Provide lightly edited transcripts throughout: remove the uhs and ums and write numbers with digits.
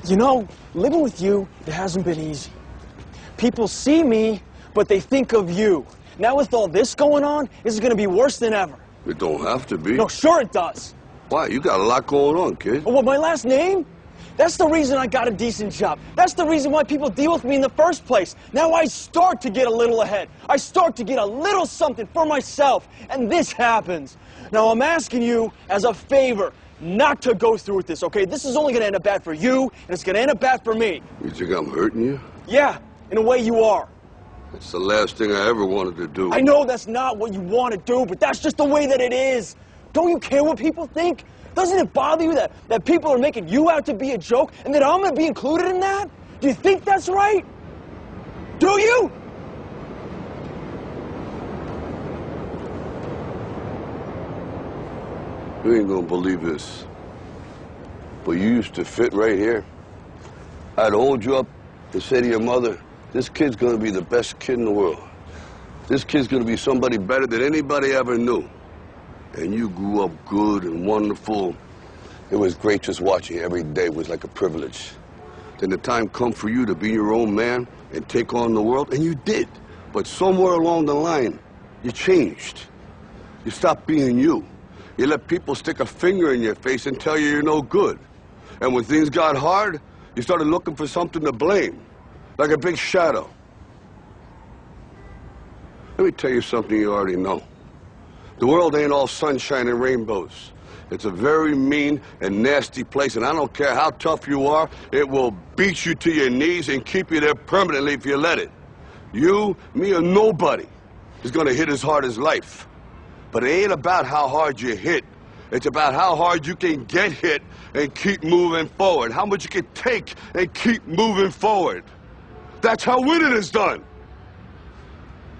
You know, living with you, it hasn't been easy. People see me, but they think of you. Now with all this going on, this is going to be worse than ever. It don't have to be. No, sure it does. Why? You got a lot going on, kid. Well, my last name? That's the reason I got a decent job. That's the reason why people deal with me in the first place. Now I start to get a little ahead. I start to get a little something for myself. And this happens. Now I'm asking you as a favor not to go through with this, okay? This is only going to end up bad for you, and it's going to end up bad for me. You think I'm hurting you? Yeah, in a way you are. That's the last thing I ever wanted to do. I know that's not what you want to do, but that's just the way that it is. Don't you care what people think? Doesn't it bother you that people are making you out to be a joke and that I'm going to be included in that? Do you think that's right? Do you? You ain't gonna believe this, but you used to fit right here. I'd hold you up and say to your mother, this kid's gonna be the best kid in the world. This kid's gonna be somebody better than anybody ever knew. And you grew up good and wonderful. It was great just watching you every day. It was like a privilege. Then the time come for you to be your own man and take on the world, and you did. But somewhere along the line, you changed. You stopped being you. You let people stick a finger in your face and tell you you're no good. And when things got hard, you started looking for something to blame, like a big shadow. Let me tell you something you already know. The world ain't all sunshine and rainbows. It's a very mean and nasty place, and I don't care how tough you are, it will beat you to your knees and keep you there permanently if you let it. You, me, or nobody is gonna hit as hard as life. But it ain't about how hard you hit. It's about how hard you can get hit and keep moving forward. How much you can take and keep moving forward. That's how winning is done.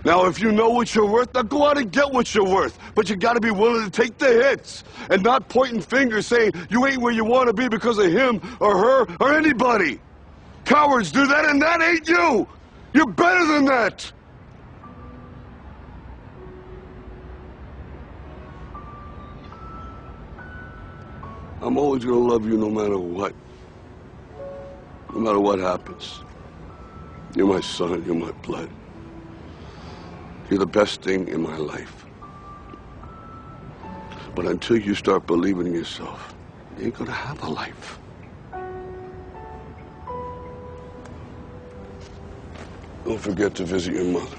Now, if you know what you're worth, now go out and get what you're worth. But you gotta be willing to take the hits and not pointing fingers saying you ain't where you wanna be because of him or her or anybody. Cowards do that, and that ain't you. You're better than that. I'm always gonna love you no matter what. No matter what happens. You're my son, you're my blood. You're the best thing in my life. But until you start believing in yourself, you ain't gonna have a life. Don't forget to visit your mother.